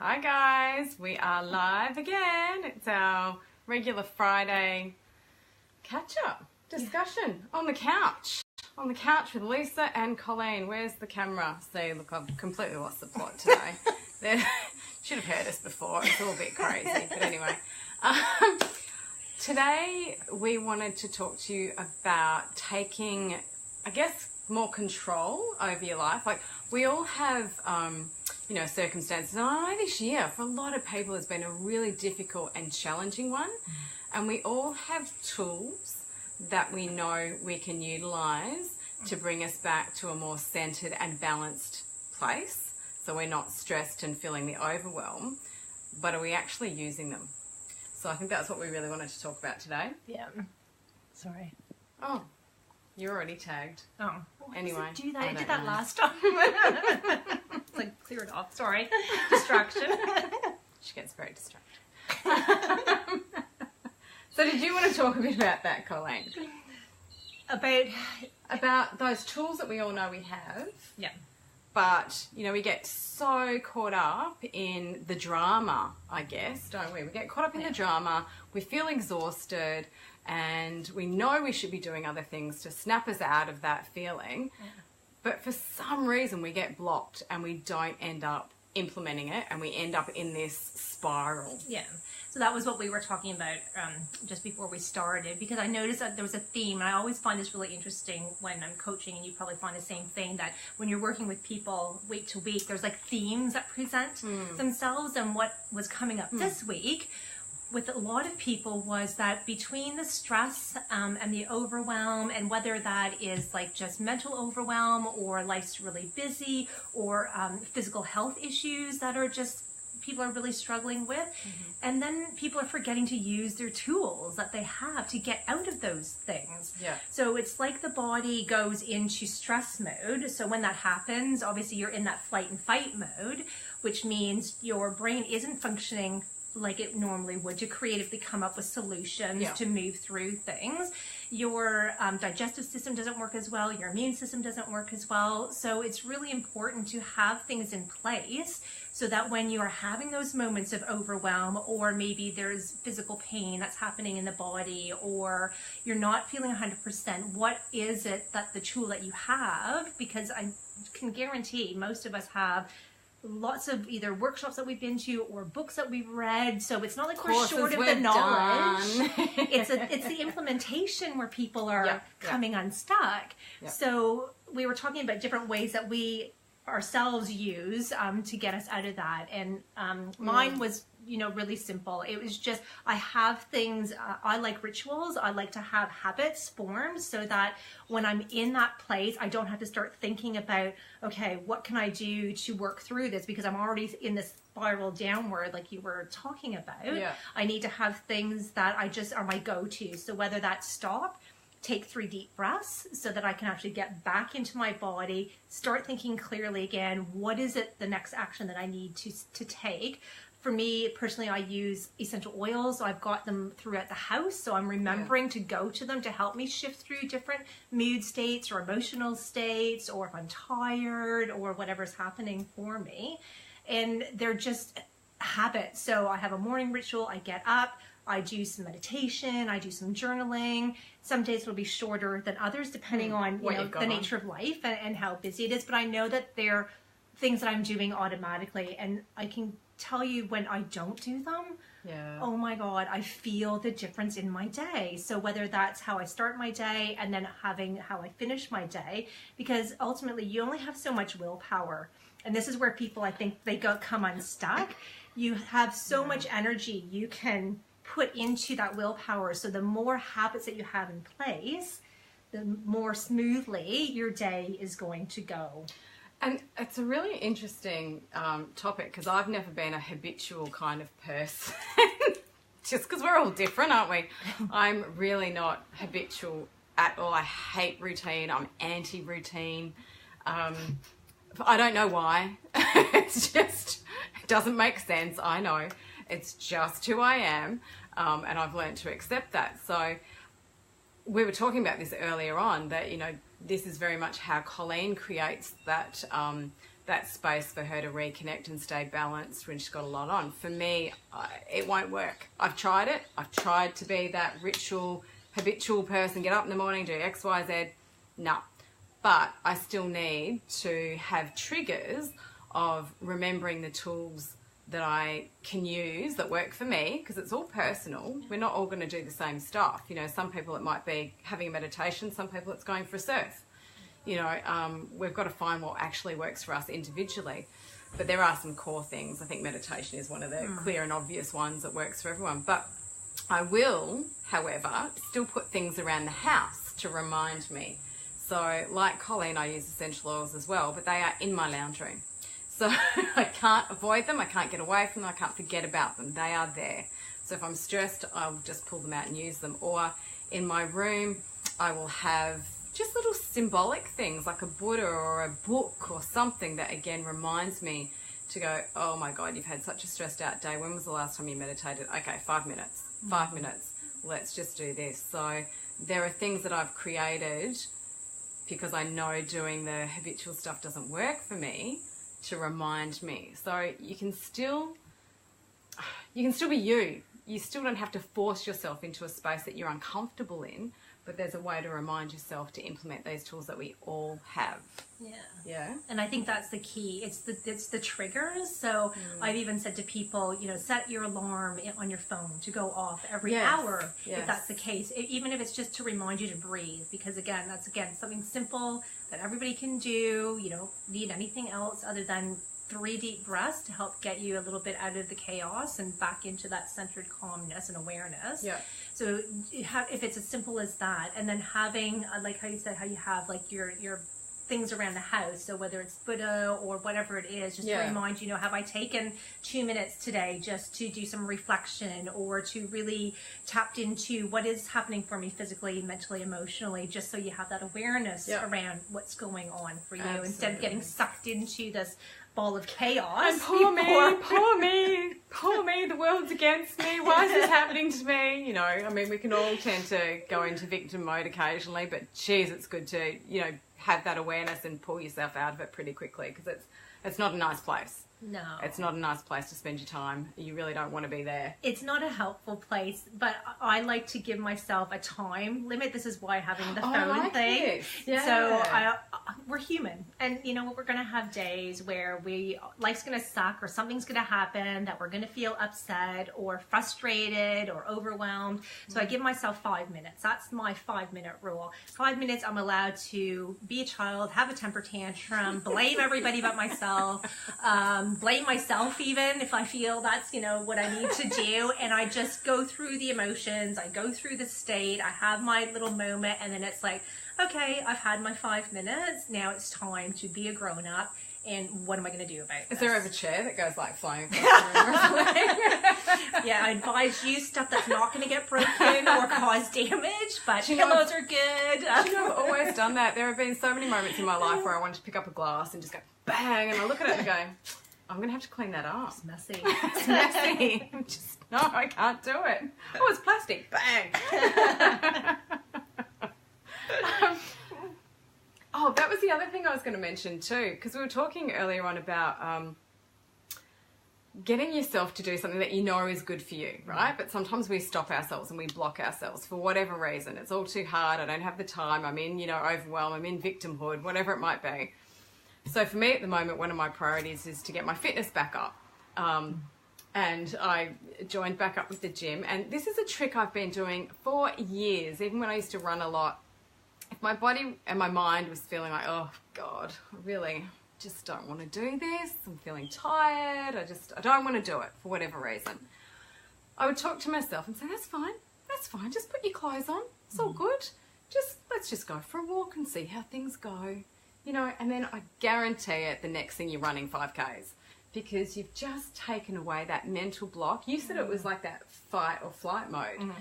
Hi guys, we are live again. It's our regular Friday catch-up discussion on the couch. On the couch with Lisa and Colleen. Where's the camera? See, look, I've completely lost the plot today. They should have heard us before. It's all a bit crazy. But anyway, today we wanted to talk to you about taking, I guess, more control over your life. Like, we all have, circumstances. And I know this year, for a lot of people, has been a really difficult and challenging one. And we all have tools that we know we can utilize to bring us back to a more centered and balanced place. So we're not stressed and feeling the overwhelm, but are we actually using them? So I think that's what we really wanted to talk about today. Yeah. Sorry. Oh, you're already tagged. Oh. Anyway. Do that. I did that last time. It's like, clear it off. Sorry. Distraction. She gets very distracted. So did you want to talk a bit about that, Colleen? About those tools that we all know we have. Yeah. But, we get so caught up in the drama, I guess, don't we? We get caught up in the drama, we feel exhausted, and we know we should be doing other things to snap us out of that feeling. Yeah. But for some reason, we get blocked and we don't end up implementing it, and we end up in this spiral. Yeah. So that was what we were talking about just before we started, because I noticed that there was a theme, and I always find this really interesting when I'm coaching, and you probably find the same thing, that when you're working with people week to week, there's like themes that present themselves. And what was coming up this week with a lot of people was that between the stress and the overwhelm, and whether that is like just mental overwhelm or life's really busy, or physical health issues that are just people are really struggling with, and then people are forgetting to use their tools that they have to get out of those things. Yeah. So it's like the body goes into stress mode. So when that happens, obviously you're in that flight and fight mode, which means your brain isn't functioning like it normally would to creatively come up with solutions to move through things. Your digestive system doesn't work as well. Your immune system doesn't work as well. So it's really important to have things in place so that when you are having those moments of overwhelm, or maybe there's physical pain that's happening in the body, or you're not feeling 100%, what is it that the tool that you have? Because I can guarantee most of us have lots of either workshops that we've been to or books that we've read, so it's not like we're short of the knowledge. It's the implementation where people are coming unstuck. So we were talking about different ways that we ourselves use to get us out of that, and mine was really simple. It was just, I have things, I like rituals. I like to have habits formed so that when I'm in that place, I don't have to start thinking about, okay, what can I do to work through this? Because I'm already in this spiral downward, like you were talking about. Yeah. I need to have things that I just are my go-to. So whether that's stop, take 3 deep breaths so that I can actually get back into my body, start thinking clearly again, what is it, the next action that I need to take? For me, personally, I use essential oils. So I've got them throughout the house. So I'm remembering to go to them to help me shift through different mood states or emotional states, or if I'm tired or whatever's happening for me. And they're just habits. So I have a morning ritual. I get up, I do some meditation, I do some journaling. Some days it'll be shorter than others, depending on the nature of life and how busy it is. But I know that they're things that I'm doing automatically, and I can tell you when I don't do them, oh my God, I feel the difference in my day. So whether that's how I start my day and then having how I finish my day, because ultimately you only have so much willpower. And this is where people, I think, they come unstuck. You have so much energy you can put into that willpower. So the more habits that you have in place, the more smoothly your day is going to go. And it's a really interesting topic, because I've never been a habitual kind of person. Just because we're all different, aren't we? I'm really not habitual at all. I hate routine. I'm anti-routine. I don't know why. It's just, it doesn't make sense. I know. It's just who I am. And I've learned to accept that. So we were talking about this earlier on, that, this is very much how Colleen creates that that space for her to reconnect and stay balanced when she's got a lot on. For me, it won't work. I've tried it. I've tried to be that habitual person, get up in the morning, do X, Y, Z. No. But I still need to have triggers of remembering the tools that I can use that work for me, because it's all personal. We're not all going to do the same stuff. You know, some people it might be having a meditation, some people it's going for a surf. You know, we've got to find what actually works for us individually. But there are some core things. I think meditation is one of the clear and obvious ones that works for everyone. But I will, however, still put things around the house to remind me. So like Colleen, I use essential oils as well, but they are in my lounge room. So I can't avoid them, I can't get away from them, I can't forget about them. They are there. So if I'm stressed, I'll just pull them out and use them. Or in my room, I will have just little symbolic things like a Buddha or a book or something that again reminds me to go, oh my God, you've had such a stressed out day. When was the last time you meditated? Okay, 5 minutes. 5 minutes. Let's just do this. So there are things that I've created because I know doing the habitual stuff doesn't work for me, to remind me. So you can still be you. You still don't have to force yourself into a space that you're uncomfortable in, but there's a way to remind yourself to implement these tools that we all have. Yeah. Yeah. And I think that's the key. It's the triggers. So I've even said to people, you know, set your alarm on your phone to go off every hour, if that's the case. Even if it's just to remind you to breathe, because again, that's something simple that everybody can do. You don't need anything else other than 3 deep breaths to help get you a little bit out of the chaos and back into that centered calmness and awareness. Yeah. So if it's as simple as that, and then having, like how you said, how you have like your things around the house, so whether it's Buddha or whatever it is, just to remind you, have I taken 2 minutes today just to do some reflection or to really tapped into what is happening for me physically, mentally, emotionally, just so you have that awareness around what's going on for you. Absolutely. Instead of getting sucked into this ball of chaos. And poor me, the world's against me. Why is this happening to me? You know, I mean, we can all tend to go into victim mode occasionally, but geez, it's good to, have that awareness and pull yourself out of it pretty quickly, because it's not a nice place. No. It's not a nice place to spend your time. You really don't want to be there. It's not a helpful place, but I like to give myself a time limit. This is why having the phone thing. This. Yeah. So we're human, and we're going to have days where life's going to suck, or something's going to happen that we're going to feel upset or frustrated or overwhelmed. So I give myself 5 minutes. That's my 5-minute rule. 5 minutes, I'm allowed to be a child, have a temper tantrum, blame everybody but myself, blame myself even if I feel that's what I need to do, and I just go through the emotions, I go through the state, I have my little moment, and then it's like, okay, I've had my 5 minutes, now it's time to be a grown-up, and what am I going to do about this? Is there ever a chair that goes like flying across the room or something? Yeah, I advise use stuff that's not going to get broken or cause damage, but pillows are good. I've always done that. There have been so many moments in my life where I wanted to pick up a glass and just go bang, and I look at it and go, I'm going to have to clean that up. It's messy. It's messy. No, I can't do it. Oh, it's plastic. Bang. That was the other thing I was going to mention too, because we were talking earlier on about getting yourself to do something that you know is good for you, right? But sometimes we stop ourselves and we block ourselves for whatever reason. It's all too hard. I don't have the time. I'm in, overwhelm. I'm in victimhood, whatever it might be. So for me at the moment, one of my priorities is to get my fitness back up. And I joined back up with the gym. And this is a trick I've been doing for years, even when I used to run a lot. If my body and my mind was feeling like, oh God, I really just don't want to do this. I'm feeling tired. I don't want to do it for whatever reason. I would talk to myself and say, that's fine. Just put your clothes on. It's all good. Let's just go for a walk and see how things go. And then I guarantee it, the next thing you're running 5Ks, because you've just taken away that mental block. You said it was like that fight or flight mode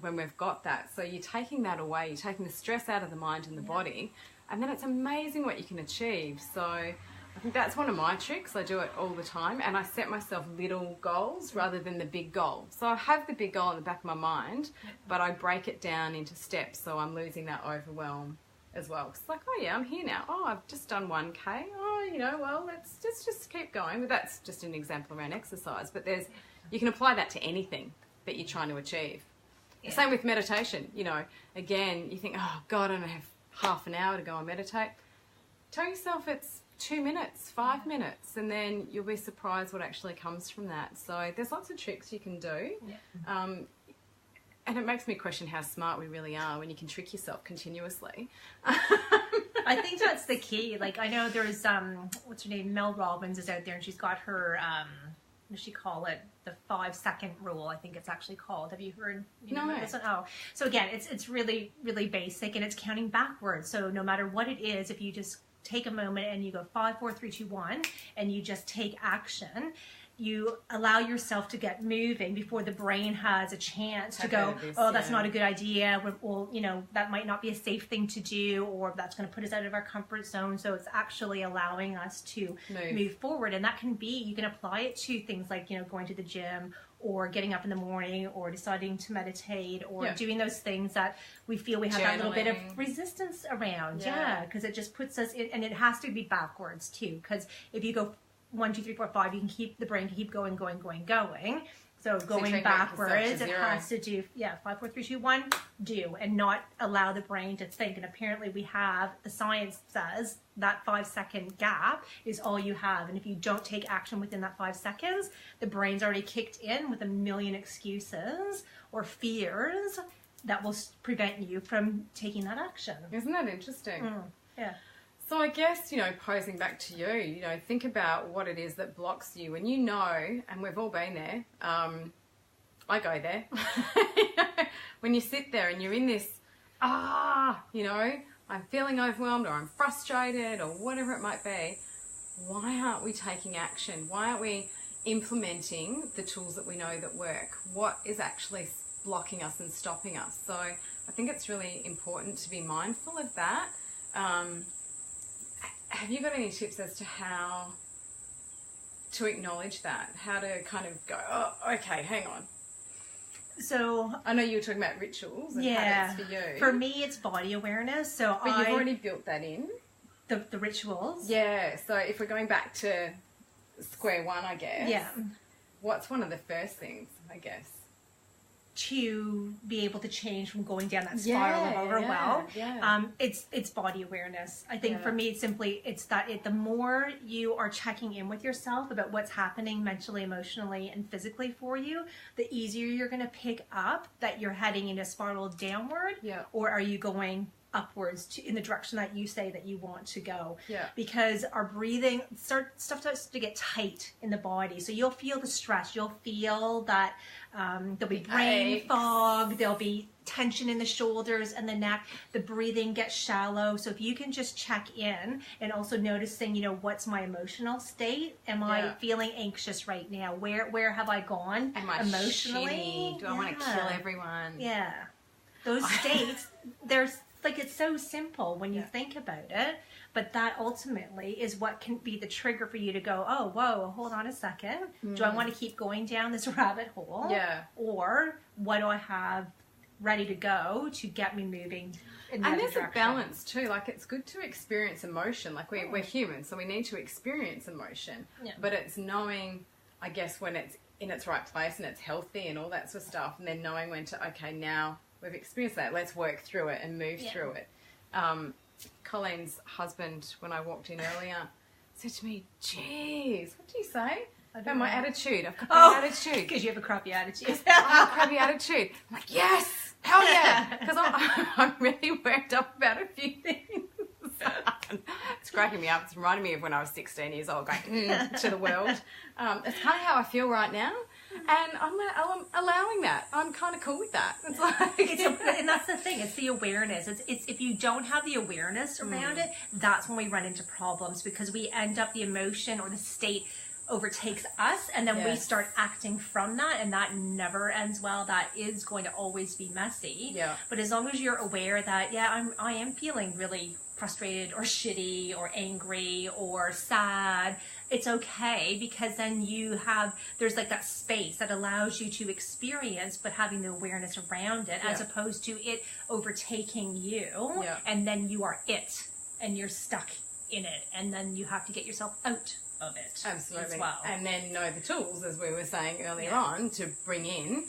when we've got that. So you're taking that away, you're taking the stress out of the mind and the body, and then it's amazing what you can achieve. So I think that's one of my tricks. I do it all the time, and I set myself little goals rather than the big goal. So I have the big goal in the back of my mind, but I break it down into steps, so I'm losing that overwhelm. as well. It's like, oh yeah, I'm here now. Oh, I've just done 1K. Oh, you know, well, let's just keep going. But that's just an example around exercise. But you can apply that to anything that you're trying to achieve. Yeah. Same with meditation. You know, again, you think, oh God, I don't have half an hour to go and meditate. Tell yourself it's 2 minutes, 5 minutes, and then you'll be surprised what actually comes from that. So there's lots of tricks you can do. Yeah. And it makes me question how smart we really are when you can trick yourself continuously. I think that's the key. Like, I know there's, what's her name? Mel Robbins is out there, and she's got her, what does she call it? The 5-second rule, I think it's actually called. Have you heard? No. This one? Oh, so again, it's really, really basic, and it's counting backwards. So no matter what it is, if you just take a moment and you go 5, 4, 3, 2, 1, and you just take action, you allow yourself to get moving before the brain has a chance to go, oh, that's not a good idea. Well, you know, that might not be a safe thing to do, or that's going to put us out of our comfort zone. So it's actually allowing us to move forward. And that can be, you can apply it to things like, you know, going to the gym, or getting up in the morning, or deciding to meditate, or doing those things that we feel we have that little bit of resistance around. Yeah, because it just puts us in, and it has to be backwards too. Because if you go 1, 2, 3, 4, 5, you can keep the brain can keep going. So going backwards, it has to do 5, 4, 3, 2, 1, do, and not allow the brain to think. And apparently we have, the science says that 5-second gap is all you have. And if you don't take action within that 5 seconds, the brain's already kicked in with a million excuses or fears that will prevent you from taking that action. Isn't that interesting? Yeah. So I guess, you know, posing back to you know, think about what it is that blocks you. And you know, and we've all been there, I go there. When you sit there and you're in this, you know, I'm feeling overwhelmed, or I'm frustrated, or whatever it might be, why aren't we taking action? Why aren't we implementing the tools that we know that work? What is actually blocking us and stopping us? So I think it's really important to be mindful of that. Have you got any tips as to how to acknowledge that? How to kind of go, oh, okay, hang on. So I know you were talking about rituals and habits for you. For me, it's body awareness. So but you've already built that in. The rituals? Yeah. So if we're going back to square one, I guess. Yeah. What's one of the first things, I guess? To be able to change from going down that spiral of overwhelm. It's body awareness. I think for me, it's the more you are checking in with yourself about what's happening mentally, emotionally, and physically for you, the easier you're going to pick up that you're heading in a spiral downward, or are you going upwards in the direction that you say that you want to go. Because our breathing stuff starts to get tight in the body. So you'll feel the stress. You'll feel that there'll be brain fog. There'll be tension in the shoulders and the neck. The breathing gets shallow. So if you can just check in and also noticing, you know, what's my emotional state? Am I feeling anxious right now? Where have I gone emotionally? Shitty? Do I want to kill everyone? Yeah. Those states, it's so simple when you think about it, but that ultimately is what can be the trigger for you to go, oh, whoa, hold on a second. Do I want to keep going down this rabbit hole? Yeah. Or what do I have ready to go to get me moving in the other direction? A balance too. Like, it's good to experience emotion. Like, we're human, so we need to experience emotion. Yeah. But it's knowing, I guess, when it's in its right place and it's healthy and all that sort of stuff, and then knowing when to, okay, now we've experienced that, let's work through it and move through it. Colleen's husband, when I walked in earlier, said to me, geez, what do you say? About my attitude. I've got my attitude. Because you have a crappy attitude. I have a crappy attitude. I'm like, yes, hell yeah. Because I'm really worked up about a few things. It's cracking me up. It's reminding me of when I was 16 years old going to the world. It's kind of how I feel right now. And I'm allowing that. I'm kind of cool with that. It's like, and that's the thing. It's the awareness. It's if you don't have the awareness around it, that's when we run into problems, because we end up the emotion or the state overtakes us, and then we start acting from that, and that never ends well. That is going to always be messy. Yeah. But as long as you're aware that I am feeling really frustrated or shitty or angry or sad, it's okay, because then there's like that space that allows you to experience, but having the awareness around it, as opposed to it overtaking you, and then you are it, and you're stuck in it, and then you have to get yourself out of it. Absolutely. As well. And then know the tools, as we were saying earlier on, to bring in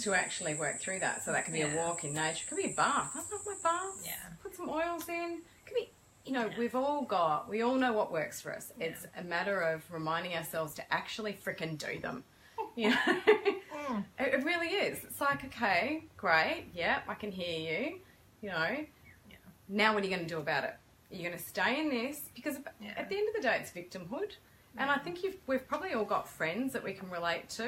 to actually work through that. So that could be a walk in nature, it could be a bath. I love my baths. Yeah. Put some oils in. It could be, we all know what works for us. It's a matter of reminding ourselves to actually frickin' do them. It really is. It's like, okay, great, I can hear you, now what are you going to do about it? Are you going to stay in this? Because at the end of the day, it's victimhood. And I think we've probably all got friends that we can relate to,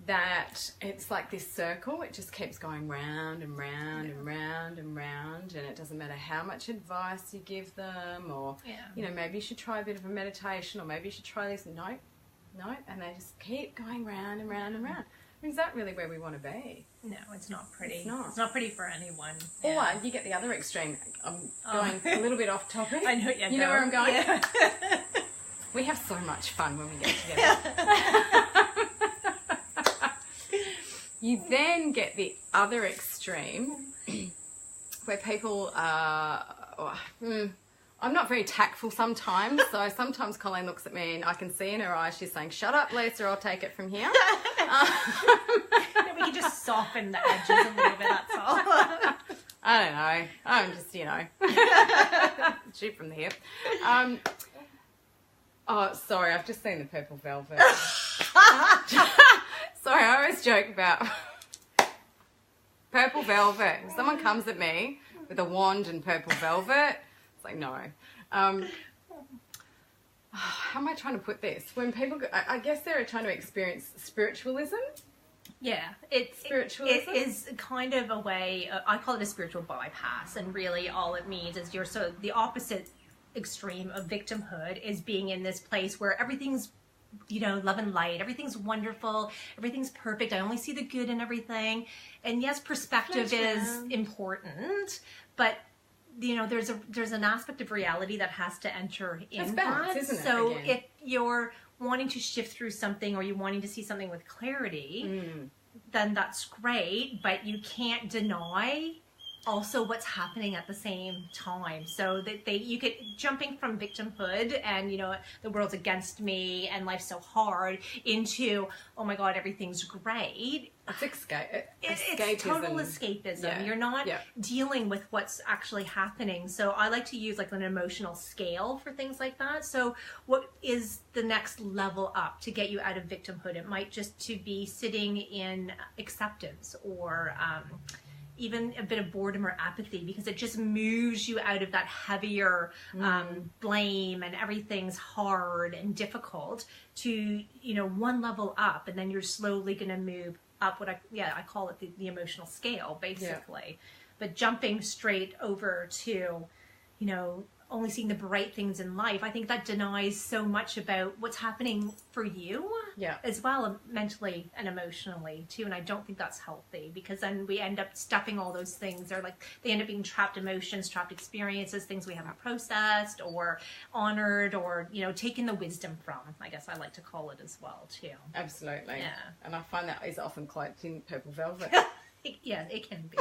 that it's like this circle. It just keeps going round and round and round and round, and it doesn't matter how much advice you give them, or, maybe you should try a bit of a meditation, or maybe you should try this. No, and they just keep going round and round and round. I mean, is that really where we want to be? No, it's not pretty. It's not pretty for anyone. Or you get the other extreme. I'm going a little bit off topic. I know, you know where I'm going? Yeah. We have so much fun when we get together. You then get the other extreme where people are... I'm not very tactful sometimes, so sometimes Colleen looks at me and I can see in her eyes she's saying, "Shut up, Lisa, I'll take it from here." We can just soften the edges a little bit, that's all. I don't know. I'm just, shoot from the hip. Sorry, I've just seen the Purple Velvet. Sorry, I always joke about Purple Velvet. If someone comes at me with a wand and Purple Velvet, it's like, no. How am I trying to put this? When people, I guess they're trying to experience spiritualism. Yeah, it is kind of a way, I call it a spiritual bypass, and really all it means is the opposite extreme of victimhood is being in this place where everything's, love and light, everything's wonderful, everything's perfect, I only see the good in everything. And yes, perspective is important, but there's an aspect of reality that has to enter in that. Isn't it? So if you're wanting to shift through something, or you're wanting to see something with clarity, then that's great, but you can't deny also what's happening at the same time. So that you get jumping from victimhood and, the world's against me and life's so hard, into, oh my God, everything's great. It's escapism. It's total escapism. Yeah. You're not dealing with what's actually happening. So I like to use like an emotional scale for things like that. So what is the next level up to get you out of victimhood? It might just to be sitting in acceptance, or even a bit of boredom or apathy, because it just moves you out of that heavier blame and everything's hard and difficult to, one level up, and then you're slowly going to move up I call it the emotional scale, basically. Yeah. But jumping straight over to, only seeing the bright things in life, I think that denies so much about what's happening for you as well, mentally and emotionally too. And I don't think that's healthy, because then we end up stuffing all those things. They end up being trapped emotions, trapped experiences, things we haven't processed or honored, or, taken the wisdom from, I guess I like to call it as well too. Absolutely. Yeah. And I find that is often cloaked in Purple Velvet. Yeah, it can be.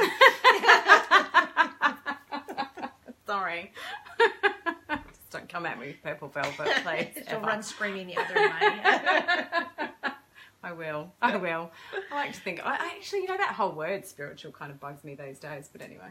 Sorry. Just don't come at me with Purple Velvet, please. She'll run screaming the other way. I will. I like to think, I actually, that whole word spiritual kind of bugs me these days, but anyway.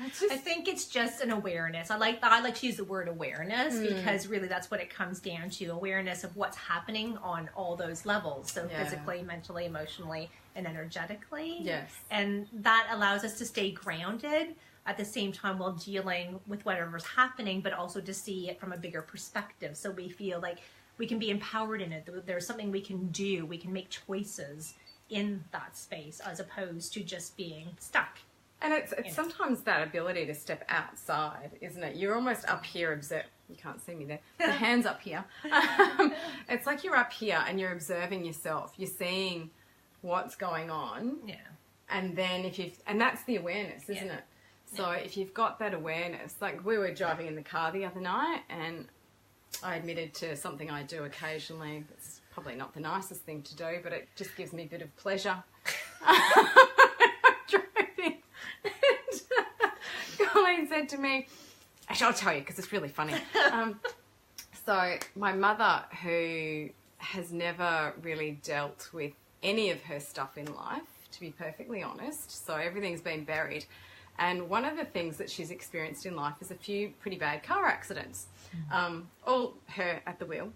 I think it's just an awareness. I like to use the word awareness, because really that's what it comes down to. Awareness of what's happening on all those levels. So physically, mentally, emotionally, and energetically. Yes. And that allows us to stay grounded at the same time while dealing with whatever's happening, but also to see it from a bigger perspective. So we feel like we can be empowered in it. There's something we can do. We can make choices in that space, as opposed to just being stuck. And it's sometimes that ability to step outside, isn't it? You're almost up here, you can't see me there, the hand's up here. It's like you're up here and you're observing yourself. You're seeing what's going on. Yeah. And then and that's the awareness, isn't it? So if you've got that awareness, like we were driving in the car the other night, and I admitted to something I do occasionally. It's probably not the nicest thing to do, but it just gives me a bit of pleasure. Driving. And Colleen said to me, actually I'll tell you because it's really funny. So my mother, who has never really dealt with any of her stuff in life, to be perfectly honest, so everything's been buried. And one of the things that she's experienced in life is a few pretty bad car accidents, all her at the wheel.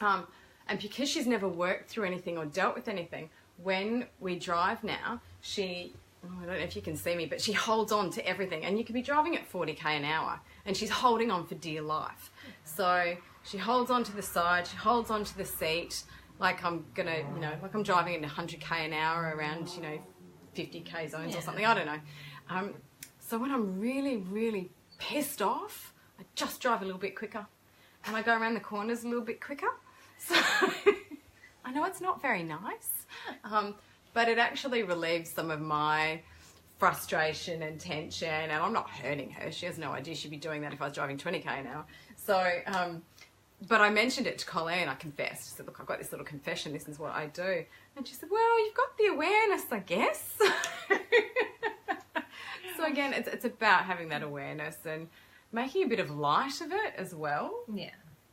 And because she's never worked through anything or dealt with anything, when we drive now, I don't know if you can see me, but she holds on to everything. And you could be driving at 40k an hour and she's holding on for dear life. So she holds on to the side, she holds on to the seat, like I'm gonna, like I'm driving at 100k an hour around, 50k zones or something, I don't know. So when I'm really, really pissed off, I just drive a little bit quicker and I go around the corners a little bit quicker. So I know it's not very nice, but it actually relieves some of my frustration and tension, and I'm not hurting her. She has no idea she'd be doing that if I was driving 20k an hour. So, but I mentioned it to Colleen, I confessed. She said, look, I've got this little confession, this is what I do. And she said, well, you've got the awareness, I guess. So again, it's about having that awareness and making a bit of light of it as well. Yeah.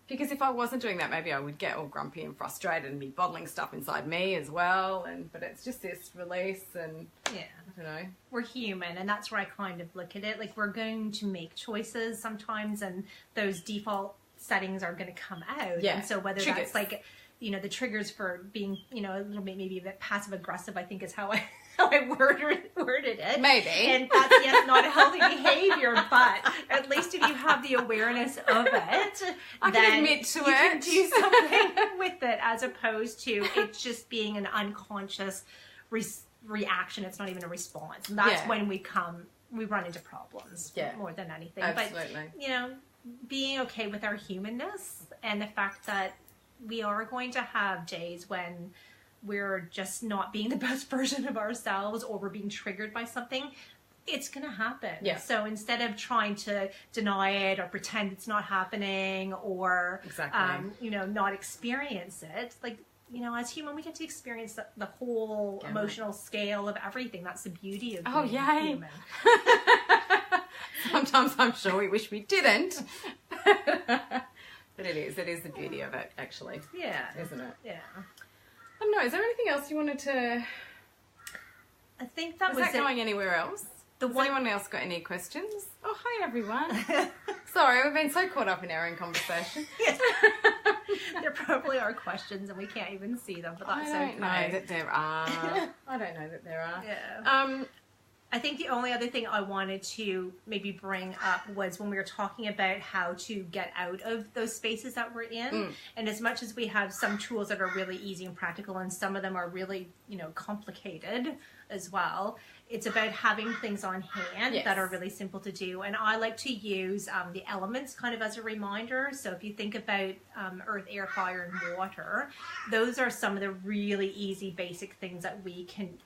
Because if I wasn't doing that, maybe I would get all grumpy and frustrated and be bottling stuff inside me as well. But it's just this release and, yeah, I don't know. We're human, and that's where I kind of look at it. Like, we're going to make choices sometimes, and those default settings are going to come out. Yeah. And so whether Triggers. that's like, the triggers for being, a little bit, maybe a bit passive aggressive, I think is how I worded it. Maybe. And that's, yes, not a healthy behavior, but at least if you have the awareness of it, I then can admit to you it. can do something with it, as opposed to it just being an unconscious reaction. It's not even a response. And that's when we run into problems more than anything. Absolutely. But, being okay with our humanness and the fact that we are going to have days when we're just not being the best version of ourselves, or we're being triggered by something, it's going to happen. Yeah. So instead of trying to deny it or pretend it's not happening, or, not experience it, like, as human, we get to experience the whole emotional scale of everything. That's the beauty of being human. Sometimes I'm sure we wish we didn't. But it is the beauty of it, actually. Yeah. Isn't it? Yeah. I don't know, is there anything else you wanted to... I think that was that going anywhere else? Has anyone else got any questions? Oh, hi everyone. Sorry, we've been so caught up in our own conversation. Yes. There probably are questions and we can't even see them, but that's okay. I don't know that there are. I don't know that there are. Yeah. I think the only other thing I wanted to maybe bring up was when we were talking about how to get out of those spaces that we're in. And as much as we have some tools that are really easy and practical, and some of them are really, complicated as well, it's about having things on hand that are really simple to do. And I like to use the elements kind of as a reminder. So if you think about earth, air, fire, and water, those are some of the really easy, basic things that we can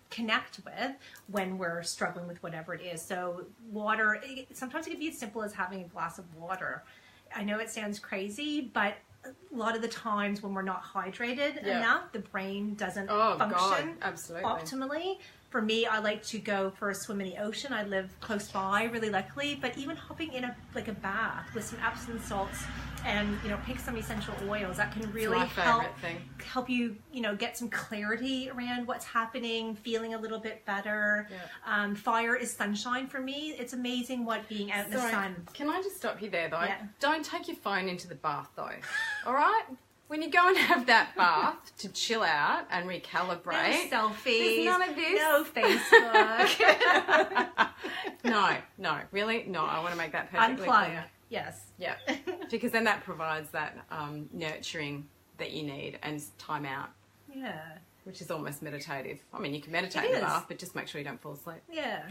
connect with when we're struggling with whatever it is. So water, sometimes it can be as simple as having a glass of water. I know it sounds crazy, but a lot of the times when we're not hydrated enough, the brain doesn't function optimally. For me, I like to go for a swim in the ocean. I live close by, really luckily, but even hopping in a bath with some Epsom salts and, pick some essential oils, that can really help you, get some clarity around what's happening, feeling a little bit better. Yeah. Fire is sunshine for me. It's amazing what being out in the sun. Can I just stop you there, though? Yeah. Don't take your phone into the bath, though. All right? When you go and have that bath to chill out and recalibrate. No selfies. There's none of this. No Facebook. No, really? No, I want to make that perfectly Unplug. clear. Yes. Yeah. Because then that provides that nurturing that you need and time out. Yeah. Which is almost meditative. I mean, you can meditate in the bath, but just make sure you don't fall asleep. Yeah.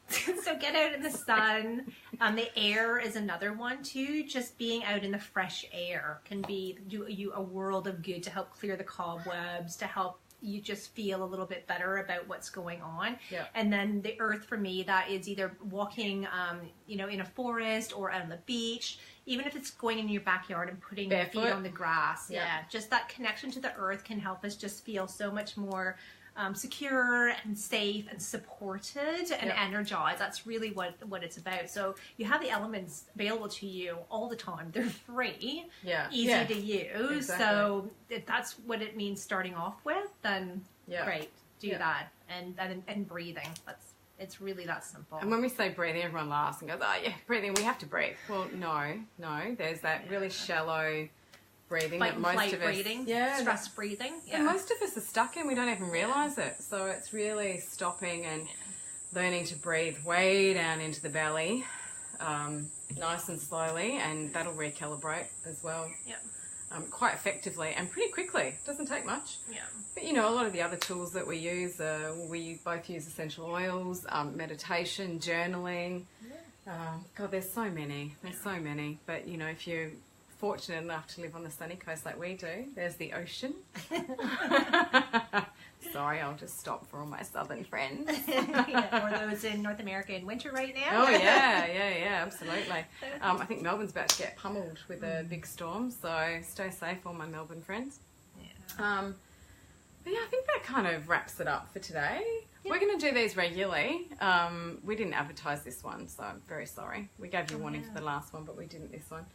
So get out in the sun. The air is another one too. Just being out in the fresh air can do you a world of good to help clear the cobwebs, to help you just feel a little bit better about what's going on. Yeah. And then the earth for me, that is either walking, you know, in a forest or out on the beach, even if it's going in your backyard and putting your feet on the grass. Yeah. Just that connection to the earth can help us just feel so much more secure and safe and supported and energized. That's really what it's about. So you have the elements available to you all the time. They're free, easy to use. Exactly. So if that's what it means starting off with, then great, do that. And breathing. It's really that simple. And when we say breathing, everyone laughs and goes, oh yeah, breathing, we have to breathe. Well, no, there's that really shallow breathing fight that most flight of us breathing, stress breathing. And most of us are stuck in, we don't even realise it. So it's really stopping and learning to breathe way down into the belly, nice and slowly, and that'll recalibrate as well. Quite effectively and pretty quickly. It doesn't take much. But you know, a lot of the other tools that we use, we both use essential oils, meditation, journaling. God, there's so many. But you know, if you're fortunate enough to live on the sunny coast like we do, there's the ocean. Sorry, I'll just stop for all my southern friends. Or those in North America in winter right now. Oh yeah, absolutely. I think Melbourne's about to get pummeled with a big storm, so stay safe, all my Melbourne friends. But yeah, I think that kind of wraps it up for today. We're going to do these regularly. We didn't advertise this one, so I'm very sorry. We gave you a warning for the last one, but we didn't this one.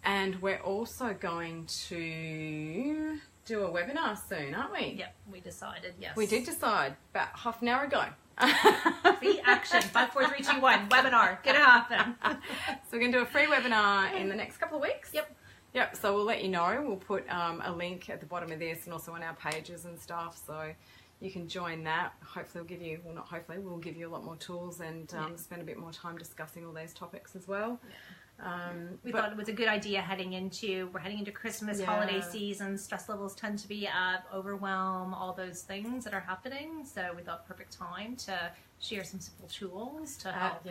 And we're also going to do a webinar soon, aren't we? Yep, we decided, yes. We did decide about half an hour ago. Free action, 5, 4, 3, 2, 1, webinar, gonna happen. So we're going to do a free webinar in the next couple of weeks. Yep, so we'll let you know. We'll put a link at the bottom of this and also on our pages and stuff, so you can join that. Hopefully we'll give you, well not hopefully, we'll give you a lot more tools and spend a bit more time discussing all those topics as well. We thought it was a good idea we're heading into Christmas, holiday season, stress levels tend to be up, overwhelm, all those things that are happening. So we thought perfect time to share some simple tools to help.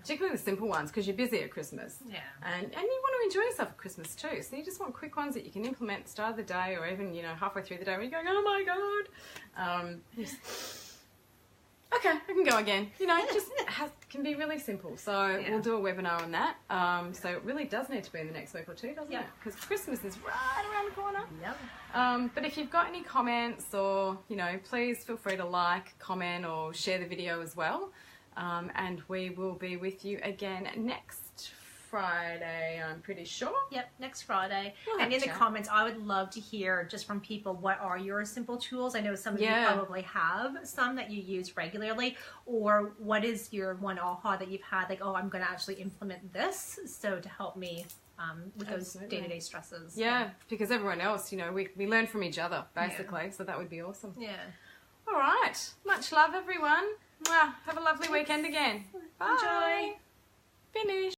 Particularly the simple ones, because you're busy at Christmas. And you want to enjoy yourself at Christmas too. So you just want quick ones that you can implement at the start of the day or even, you know, halfway through the day when you're going, oh my God. Okay, I can go again. You know, it just can be really simple. So we'll do a webinar on that. So it really does need to be in the next week or two, doesn't it? Because Christmas is right around the corner. But if you've got any comments or, you know, please feel free to like, comment or share the video as well. And we will be with you again next Friday, I'm pretty sure. Yep, next Friday. And in the comments, I would love to hear just from people, what are your simple tools? I know some of you probably have some that you use regularly, or what is your one aha that you've had, like, oh, I'm going to actually implement this, so to help me with those day-to-day stresses. Yeah, because everyone else, you know, we learn from each other, basically, so that would be awesome. All right, much love, everyone. Have a lovely weekend again. Bye. Enjoy. Finish.